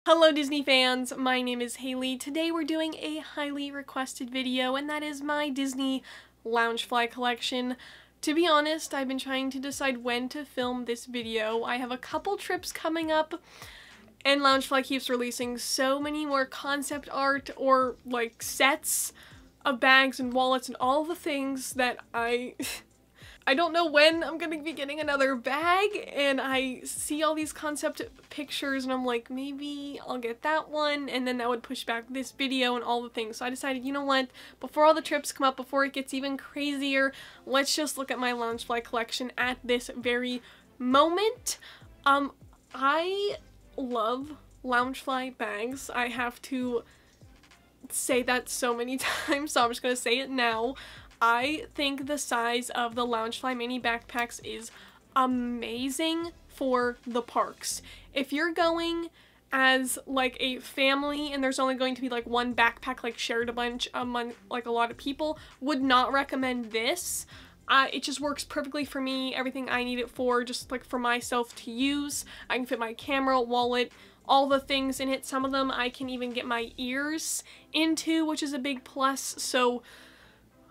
Hello Disney fans, my name is Haley. Today we're doing a highly requested video, and that is my Disney Loungefly collection. To be honest, I've been trying to decide when to film this video. I have a couple trips coming up, and Loungefly keeps releasing so many more concept art or like sets of bags and wallets and all the things that I don't know when I'm gonna be getting another bag, and I see all these concept pictures and I'm like, maybe I'll get that one, and then that would push back this video and all the things. So I decided, you know what, before all the trips come up, before it gets even crazier, let's just look at my Loungefly collection at this very moment. I love Loungefly bags. I have to say that so many times, so I'm just gonna say it now. I think the size of the Loungefly mini backpacks is amazing for the parks. If you're going as like a family and there's only going to be like one backpack like shared a bunch among like a lot of people, would not recommend this. It just works perfectly for me, everything I need it for, just like for myself to use. I can fit my camera, wallet, all the things in it. Some of them I can even get my ears into, which is a big plus, so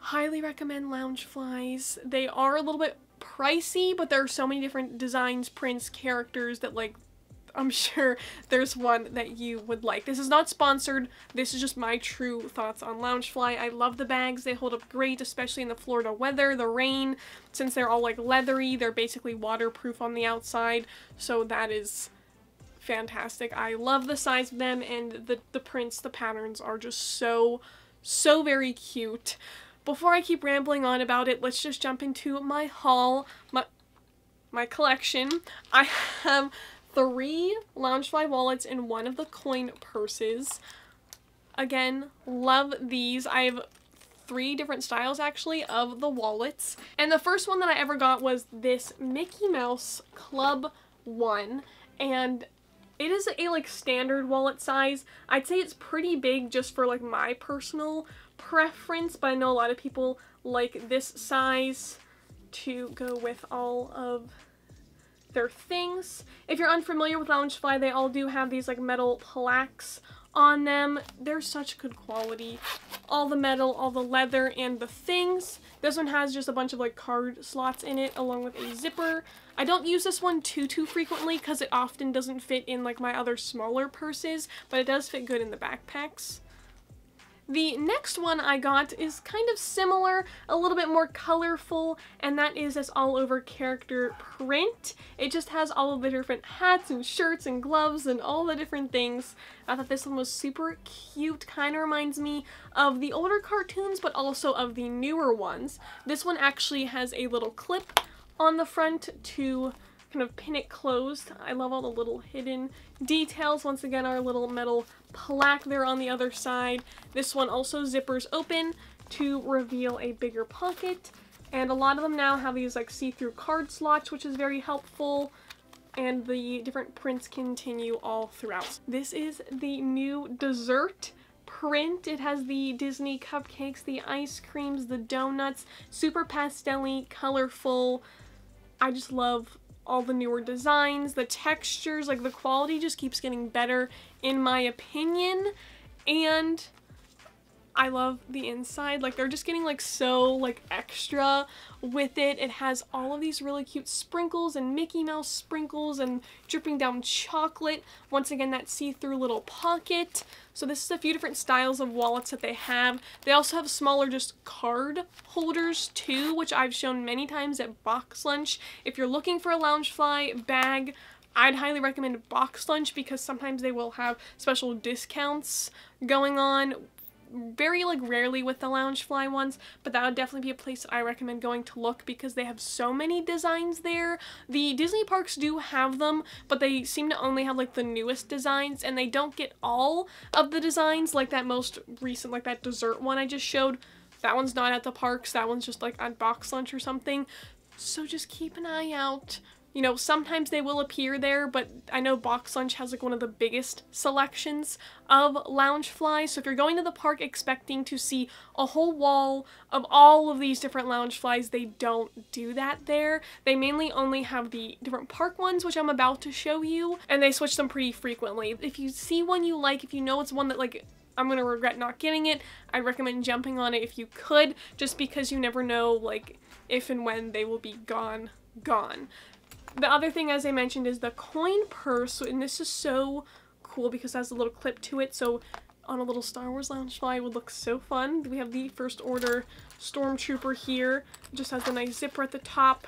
highly recommend Loungeflies. They are a little bit pricey, but there are so many different designs, prints, characters that like, I'm sure there's one that you would like. This is not sponsored, this is just my true thoughts on Loungefly. I love the bags, they hold up great, especially in the Florida weather, the rain. Since they're all like leathery, they're basically waterproof on the outside, so that is fantastic. I love the size of them, and the prints, the patterns are just so very cute. Before I keep rambling on about it, let's just jump into my haul, my collection. I have 3 Loungefly wallets and 1 of the coin purses. Again, love these. I have 3 different styles actually of the wallets. And the first one that I ever got was this Mickey Mouse Club one, and it is a like standard wallet size. I'd say it's pretty big just for like my personal preference, but I know a lot of people like this size to go with all of their things. If you're unfamiliar with Loungefly, they all do have these like metal plaques on them. They're such good quality. All the metal, all the leather, and the things. This one has just a bunch of like card slots in it along with a zipper. I don't use this one too frequently because it often doesn't fit in like my other smaller purses, but it does fit good in the backpacks. The next one I got is kind of similar, a little bit more colorful, and that is this all over character print. It just has all of the different hats and shirts and gloves and all the different things. I thought this one was super cute, kind of reminds me of the older cartoons, but also of the newer ones. This one actually has a little clip on the front to kind of pin it closed. I love all the little hidden details. Once again, our little metal plaque there on the other side. This one also zippers open to reveal a bigger pocket, and a lot of them now have these like see-through card slots, which is very helpful, and the different prints continue all throughout. This is the new dessert print. It has the Disney cupcakes, the ice creams, the donuts, super pastel-y, colorful. I just love all the newer designs, the textures, like the quality just keeps getting better in my opinion, and I love the inside. Like, they're just getting like so like extra with it. It has all of these really cute sprinkles and Mickey Mouse sprinkles and dripping down chocolate. Once again, that see-through little pocket. So this is a few different styles of wallets that they have. They also have smaller just card holders too, which I've shown many times at Box Lunch. If you're looking for a Loungefly bag, I'd highly recommend Box Lunch because sometimes they will have special discounts going on. Very like rarely with the Loungefly ones, but that would definitely be a place that I recommend going to look because they have so many designs there. The Disney parks do have them, but they seem to only have like the newest designs, and they don't get all of the designs. Like that most recent, like that dessert one I just showed, that one's not at the parks, that one's just like on Box Lunch or something. So just keep an eye out You know, sometimes they will appear there, but I know Box Lunch has like one of the biggest selections of Loungeflies. So if you're going to the park expecting to see a whole wall of all of these different Loungeflies, they don't do that there. They mainly only have the different park ones, which I'm about to show you, and they switch them pretty frequently. If you see one you like, if you know it's one that like I'm gonna regret not getting it, I'd recommend jumping on it if you could, just because you never know like if and when they will be gone. The other thing, as I mentioned, is the coin purse, and this is so cool because it has a little clip to it, so on a little Star Wars Loungefly it would look so fun. We have the First Order Stormtrooper here. It just has a nice zipper at the top,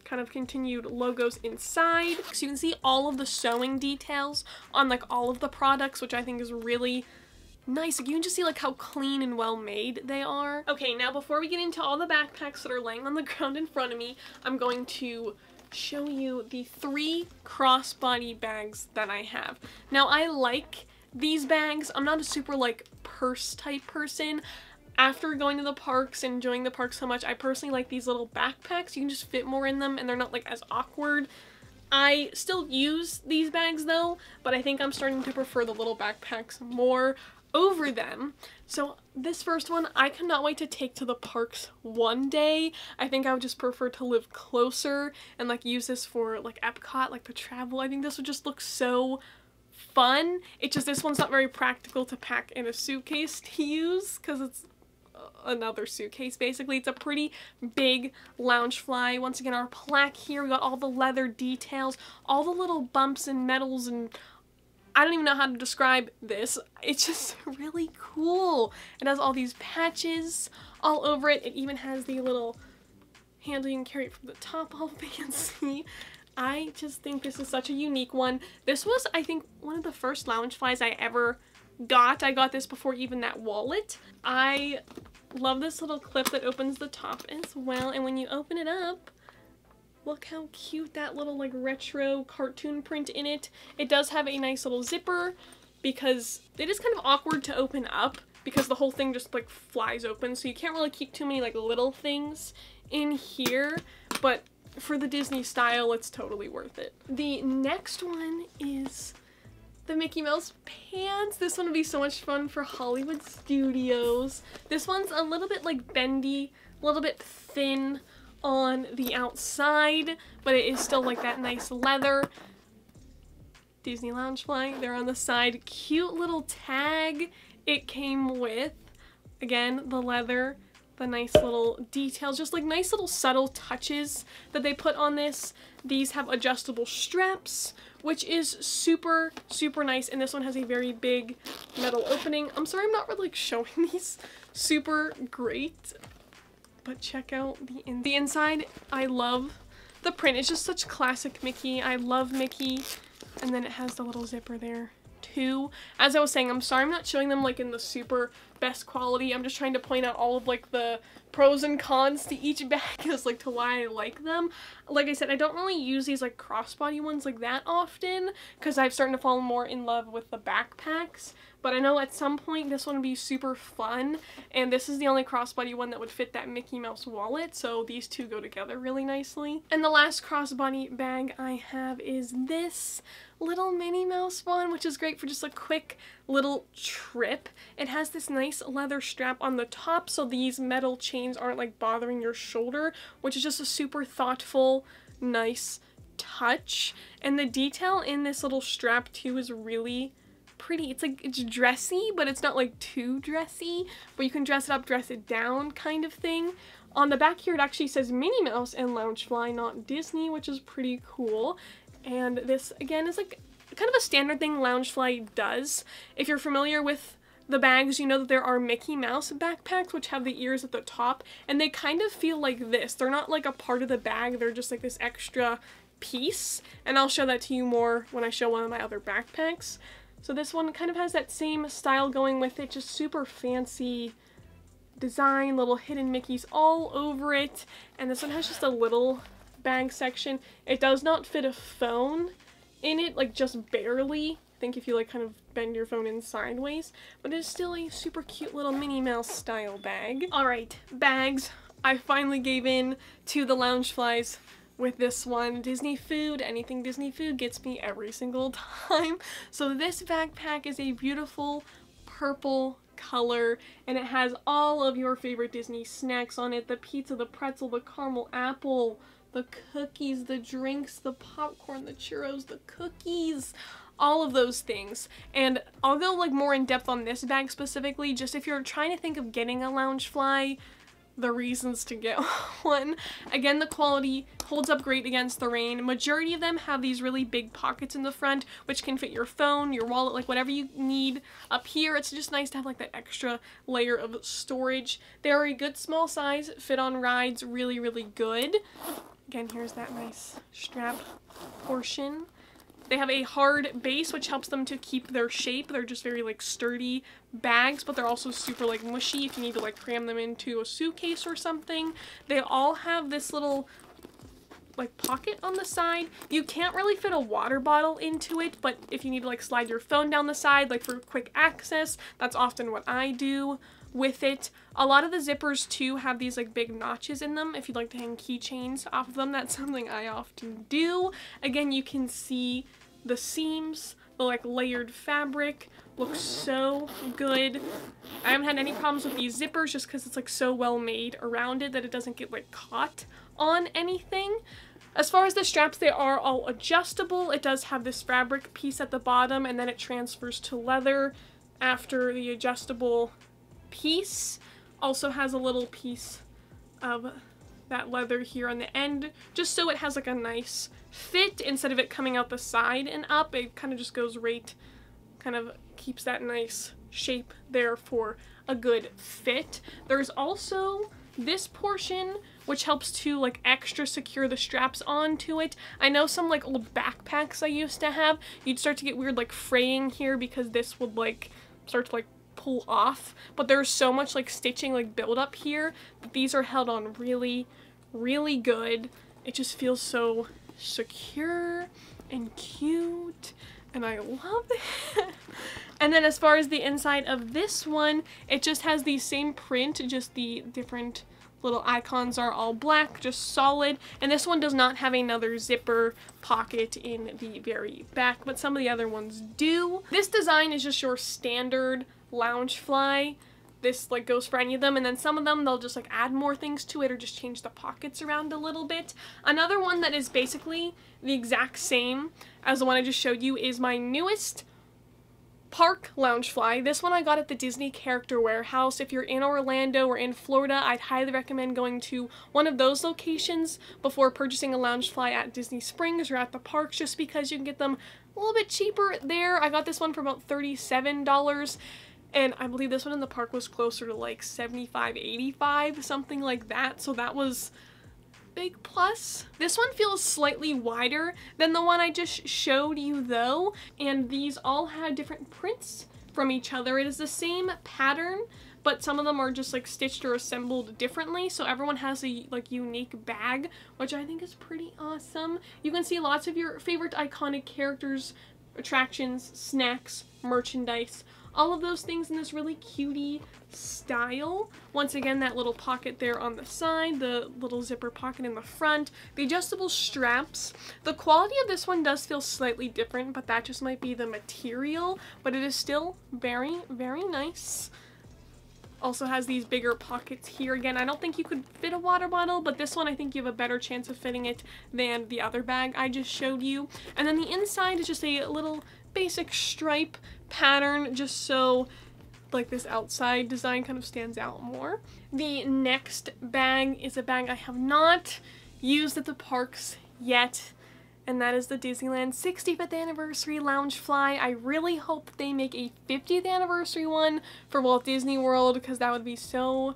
kind of continued logos inside. So you can see all of the sewing details on like all of the products, which I think is really nice. Like, you can just see like how clean and well made they are. Okay, now before we get into all the backpacks that are laying on the ground in front of me, I'm going to show you the 3 crossbody bags that I have. Now, I like these bags. I'm not a super like purse type person. After going to the parks and enjoying the park so much, I personally like these little backpacks. You can just fit more in them and they're not like as awkward. I still use these bags though, but I think I'm starting to prefer the little backpacks more over them. So this first one, I cannot wait to take to the parks one day. I think I would just prefer to live closer and like use this for like Epcot, like the travel. I think this would just look so fun. It's just this one's not very practical to pack in a suitcase to use because it's another suitcase basically. It's a pretty big Loungefly. Once again, our plaque here, we got all the leather details, all the little bumps and metals, and I don't even know how to describe this. It's just really cool. It has all these patches all over it. It even has the little handle you can carry it from the top, all fancy. I just think this is such a unique one. This was, I think, one of the first Loungeflies I ever got. I got this before even that wallet. I love this little clip that opens the top as well, and when you open it up, look how cute that little like retro cartoon print in it. It does have a nice little zipper because it is kind of awkward to open up because the whole thing just like flies open, so you can't really keep too many like little things in here, but for the Disney style, it's totally worth it. The next one is the Mickey Mouse pants. This one would be so much fun for Hollywood Studios. This one's a little bit like bendy, a little bit thin on the outside, but it is still like that nice leather. Disney Loungefly there on the side. Cute little tag it came with. Again, the leather, the nice little details, just like nice little subtle touches that they put on this. These have adjustable straps, which is super, super nice, and this one has a very big metal opening. I'm sorry I'm not really like showing these super great, but check out the inside. I love the print. It's just such classic Mickey. I love Mickey. And then it has the little zipper there too. As I was saying, I'm sorry I'm not showing them like in the super best quality. I'm just trying to point out all of like the pros and cons to each bag as like to why I like them. Like I said, I don't really use these like crossbody ones like that often because I've started to fall more in love with the backpacks. But I know at some point this one would be super fun, and this is the only crossbody one that would fit that Mickey Mouse wallet, so these two go together really nicely. And the last crossbody bag I have is this little Minnie Mouse one, which is great for just a quick little trip. It has this nice leather strap on the top, so these metal chains aren't like bothering your shoulder, which is just a super thoughtful, nice touch. And the detail in this little strap too is really pretty. It's like, it's dressy, but it's not like too dressy, but you can dress it up, dress it down kind of thing. On the back here it actually says Minnie Mouse and Loungefly, not Disney, which is pretty cool. And this again is like kind of a standard thing Loungefly does. If you're familiar with the bags, you know that there are Mickey Mouse backpacks which have the ears at the top, and they kind of feel like this. They're not like a part of the bag, they're just like this extra piece, and I'll show that to you more when I show one of my other backpacks. So this one kind of has that same style going with it, just super fancy design, little hidden Mickeys all over it, and this one has just a little bag section. It does not fit a phone in it, like just barely. I think if you like kind of bend your phone in sideways, but it's still a super cute little Minnie Mouse style bag. Alright, bags. I finally gave in to the Loungeflies with this one. Disney food, anything Disney food gets me every single time. So this backpack is a beautiful purple color, and it has all of your favorite Disney snacks on it. The pizza, the pretzel, the caramel apple, the cookies, the drinks, the popcorn, the churros, the cookies, all of those things. And I'll go like more in depth on this bag specifically, just if you're trying to think of getting a Loungefly, the reasons to get one. Again, the quality holds up great against the rain. Majority of them have these really big pockets in the front, which can fit your phone, your wallet, like whatever you need. Up here, it's just nice to have like that extra layer of storage. They are a good small size, fit on rides, really, really good. Again, here's that nice strap portion. They have a hard base, which helps them to keep their shape. They're just very like sturdy bags, but they're also super like mushy if you need to like cram them into a suitcase or something. They all have this little like pocket on the side. You can't really fit a water bottle into it, but if you need to like slide your phone down the side, like for quick access, that's often what I do with it. A lot of the zippers too have these like big notches in them. If you'd like to hang keychains off of them, that's something I often do. Again, you can see the seams, the like layered fabric looks so good. I haven't had any problems with these zippers just because it's like so well made around it that it doesn't get like caught on anything. As far as the straps, they are all adjustable. It does have this fabric piece at the bottom, and then it transfers to leather after the adjustable piece. Also has a little piece of that leather here on the end, just so it has like a nice fit instead of it coming out the side and up. It kind of just goes right, kind of keeps that nice shape there for a good fit. There's also this portion which helps to like extra secure the straps onto it. I know some like old backpacks I used to have, you'd start to get weird like fraying here because this would like start to like pull off, but there's so much like stitching like build up here that these are held on really, really good. It just feels so secure and cute, and I love it. And then as far as the inside of this one, it just has the same print, just the different little icons are all black, just solid. And this one does not have another zipper pocket in the very back, but some of the other ones do. This design is just your standard Loungefly. This like goes for any of them, and then some of them they'll just like add more things to it or just change the pockets around a little bit. Another one that is basically the exact same as the one I just showed you is my newest park Loungefly. This one I got at the Disney Character Warehouse. If you're in Orlando or in Florida, I'd highly recommend going to one of those locations before purchasing a Loungefly at Disney Springs or at the parks, just because you can get them a little bit cheaper there. I got this one for about $37. And I believe this one in the park was closer to like $75, $85, something like that. So that was big plus. This one feels slightly wider than the one I just showed you though. And these all have different prints from each other. It is the same pattern, but some of them are just like stitched or assembled differently. So everyone has a like unique bag, which I think is pretty awesome. You can see lots of your favorite iconic characters, attractions, snacks, merchandise, all of those things in this really cutie style. Once again, that little pocket there on the side, the little zipper pocket in the front, the adjustable straps. The quality of this one does feel slightly different, but that just might be the material, but it is still very, very nice. Also has these bigger pockets here. Again, I don't think you could fit a water bottle, but this one I think you have a better chance of fitting it than the other bag I just showed you. And then the inside is just a little basic stripe pattern, just so like this outside design kind of stands out more. The next bag is a bag I have not used at the parks yet, and that is the Disneyland 65th Anniversary Loungefly. I really hope that they make a 50th anniversary one for Walt Disney World, because that would be so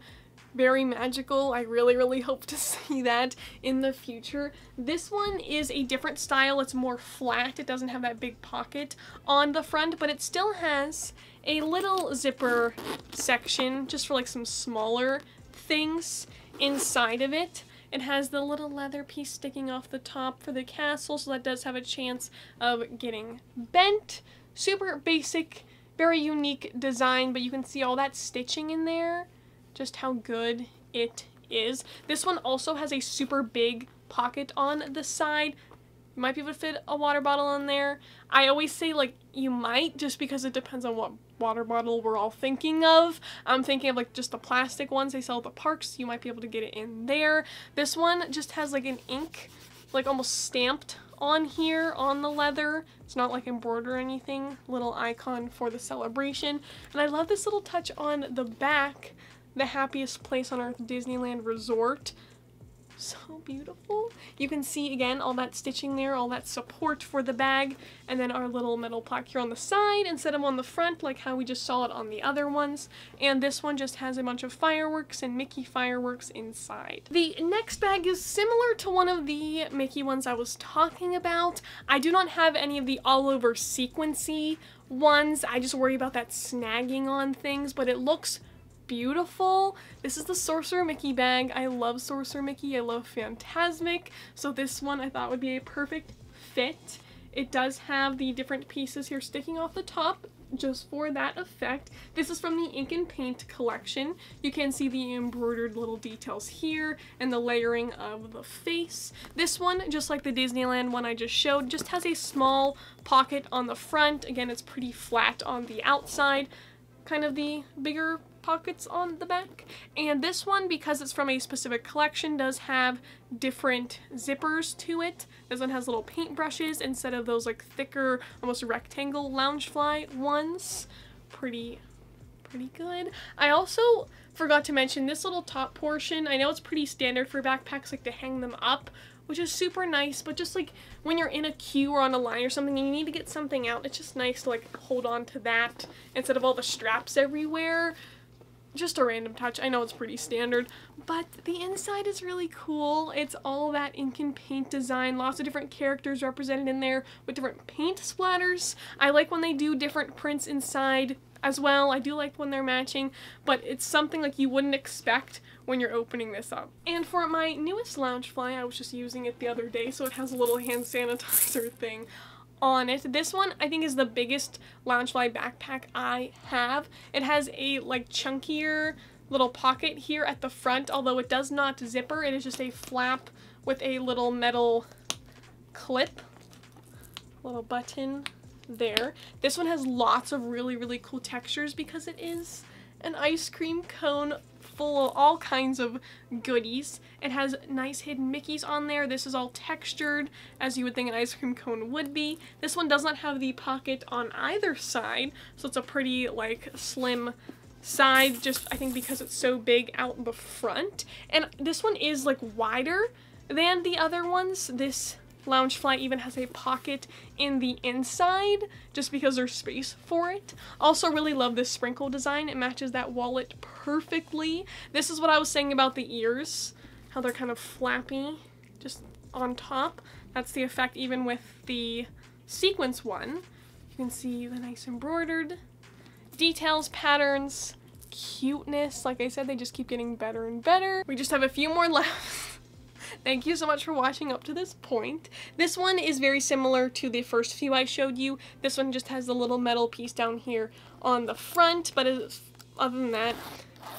very magical. I really, really hope to see that in the future. This one is a different style. It's more flat. It doesn't have that big pocket on the front, but it still has a little zipper section just for like some smaller things inside of it. It has the little leather piece sticking off the top for the castle, so that does have a chance of getting bent. Super basic, very unique design, but you can see all that stitching in there, just how good it is. This one also has a super big pocket on the side. You might be able to fit a water bottle in there. I always say, like, you might, just because it depends on what water bottle we're all thinking of. I'm thinking of, like, just the plastic ones they sell at the parks. You might be able to get it in there. This one just has, like, an ink, like, almost stamped on here on the leather. It's not, like, embroidered or anything. Little icon for the celebration. And I love this little touch on the back. The happiest place on earth, Disneyland Resort. So beautiful. You can see again all that stitching there, all that support for the bag, and then our little metal plaque here on the side instead of on the front like how we just saw it on the other ones. And this one just has a bunch of fireworks and Mickey fireworks inside. The next bag is similar to one of the Mickey ones I was talking about. I do not have any of the all over sequency ones. I just worry about that snagging on things, but it looks beautiful. This is the Sorcerer Mickey bag. I love Sorcerer Mickey. I love Fantasmic. So this one I thought would be a perfect fit. It does have the different pieces here sticking off the top just for that effect. This is from the Ink and Paint collection. You can see the embroidered little details here and the layering of the face. This one, just like the Disneyland one I just showed, just has a small pocket on the front. Again, it's pretty flat on the outside. Kind of the bigger pockets on the back. And this one, because it's from a specific collection, does have different zippers to it. This one has little paint brushes instead of those like thicker, almost rectangle Loungefly ones. Pretty good. I also forgot to mention this little top portion. I know it's pretty standard for backpacks, like to hang them up, which is super nice, but just like when you're in a queue or on a line or something and you need to get something out, it's just nice to like hold on to that instead of all the straps everywhere. Just a random touch. I know it's pretty standard, but the inside is really cool. It's all that Ink and Paint design, lots of different characters represented in there with different paint splatters. I like when they do different prints inside as well. I do like when they're matching, but it's something like you wouldn't expect when you're opening this up. And for my newest Loungefly, I was just using it the other day, so it has a little hand sanitizer thing on it. This one I think is the biggest Loungefly backpack I have. It has a like chunkier little pocket here at the front, although it does not zipper. It is just a flap with a little metal clip, little button there. This one has lots of really cool textures because it is an ice cream cone full of all kinds of goodies. It has nice hidden Mickeys on there. This is all textured as you would think an ice cream cone would be. This one does not have the pocket on either side, so it's a pretty like slim side, just I think because it's so big out the front. And this one is like wider than the other ones. This Loungefly even has a pocket in the inside just because there's space for it. Also really love this sprinkle design. It matches that wallet perfectly. This is what I was saying about the ears, how they're kind of flappy just on top. That's the effect even with the sequence one. You can see the nice embroidered details, patterns, cuteness. Like I said, they just keep getting better and better. We just have a few more left. Thank you so much for watching up to this point. This one is very similar to the first few I showed you. This one just has the little metal piece down here on the front, but other than that,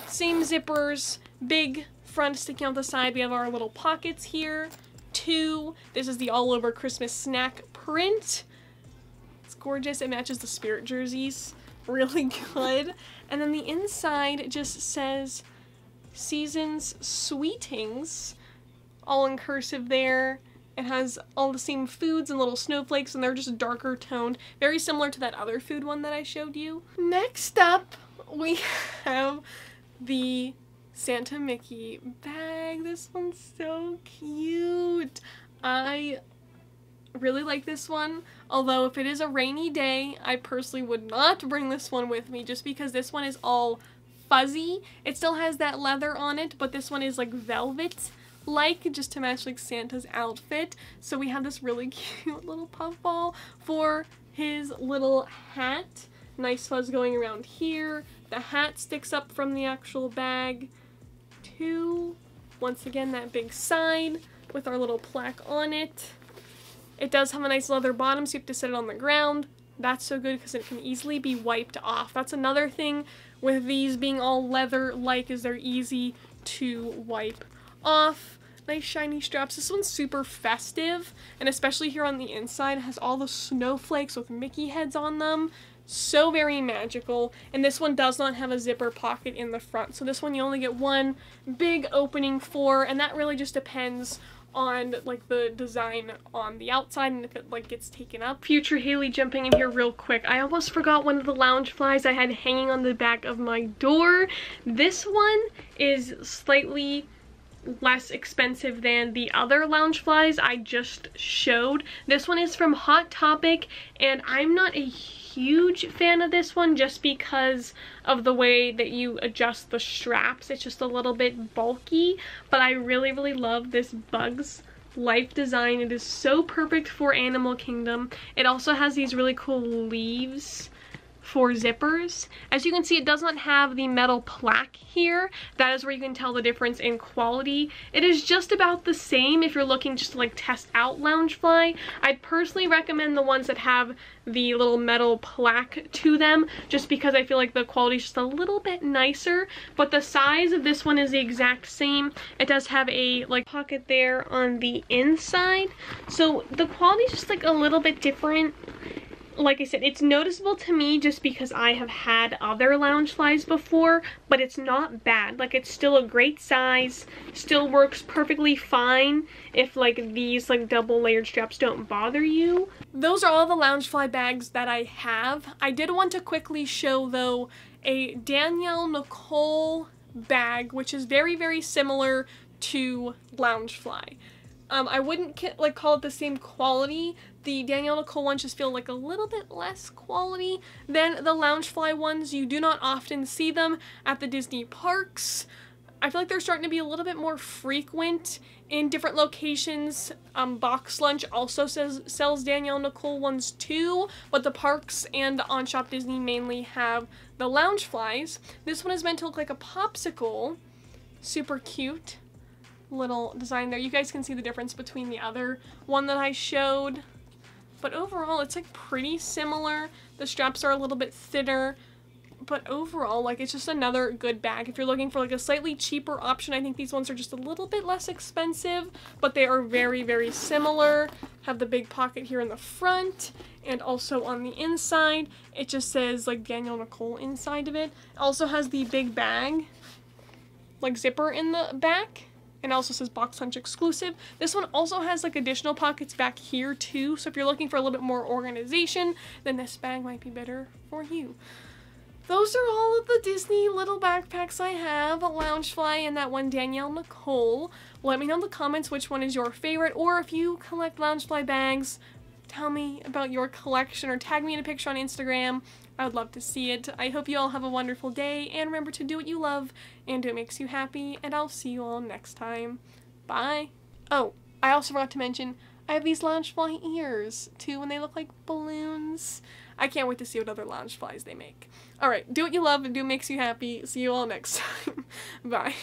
same zippers, big front sticking out the side. We have our little pockets here, too. This is the all over Christmas snack print. It's gorgeous. It matches the Spirit jerseys really good. And then the inside just says Seasons Sweetings, all in cursive there. It has all the same foods and little snowflakes, and they're just darker toned, very similar to that other food one that I showed you. Next up, we have the Santa Mickey bag. This one's so cute. I really like this one, although if it is a rainy day, I personally would not bring this one with me just because this one is all fuzzy. It still has that leather on it, but this one is like velvet, like just to match like Santa's outfit. So we have this really cute little puffball for his little hat. Nice fuzz going around here. The hat sticks up from the actual bag too. Once again, that big sign with our little plaque on it. It does have a nice leather bottom, so you have to set it on the ground. That's so good because it can easily be wiped off. That's another thing with these being all leather-like, is they're easy to wipe off. Nice shiny straps. This one's super festive, and especially here on the inside, it has all the snowflakes with Mickey heads on them. So very magical. And this one does not have a zipper pocket in the front. So this one you only get one big opening for, and that really just depends on like the design on the outside and if it like gets taken up. Future Haley jumping in here real quick. I almost forgot one of the Loungeflies I had hanging on the back of my door. This one is slightly less expensive than the other Loungeflies I just showed. This one is from Hot Topic, and I'm not a huge fan of this one just because of the way that you adjust the straps. It's just a little bit bulky, but I really love this Bugs Life design. It is so perfect for Animal Kingdom. It also has these really cool leaves for zippers. As you can see, it does not have the metal plaque here. That is where you can tell the difference in quality. It is just about the same if you're looking just to like test out Loungefly. I'd personally recommend the ones that have the little metal plaque to them just because I feel like the quality is just a little bit nicer, but the size of this one is the exact same. It does have a like pocket there on the inside, so the quality is just like a little bit different. Like I said, it's noticeable to me just because I have had other Loungeflies before, but it's not bad. Like, it's still a great size, still works perfectly fine if like these like double layered straps don't bother you. Those are all the Loungefly bags that I have. I did want to quickly show though a Danielle Nicole bag, which is very similar to Loungefly. I wouldn't like call it the same quality. The Danielle Nicole ones just feel like a little bit less quality than the Loungefly ones. You do not often see them at the Disney parks. I feel like they're starting to be a little bit more frequent in different locations. Box Lunch also sells Danielle Nicole ones too, but the parks and On Shop Disney mainly have the Loungeflies. This one is meant to look like a popsicle. Super cute little design there. You guys can see the difference between the other one that I showed, but overall it's like pretty similar. The straps are a little bit thinner, but overall like it's just another good bag. If you're looking for like a slightly cheaper option, I think these ones are just a little bit less expensive, but they are very similar. Have the big pocket here in the front, and also on the inside it just says like Danielle Nicole inside of it. It also has the big bag like zipper in the back, and also says Box Lunch exclusive. This one also has like additional pockets back here too, so if you're looking for a little bit more organization, then this bag might be better for you. Those are all of the Disney little backpacks I have, a Loungefly and that one Danielle Nicole. Let me know in the comments which one is your favorite, or if you collect Loungefly bags, tell me about your collection or tag me in a picture on Instagram. I would love to see it. I hope you all have a wonderful day, and remember to do what you love and do what makes you happy, and I'll see you all next time. Bye! Oh, I also forgot to mention, I have these Loungefly ears too, and they look like balloons. I can't wait to see what other Loungeflies they make. Alright, do what you love and do what makes you happy. See you all next time. Bye.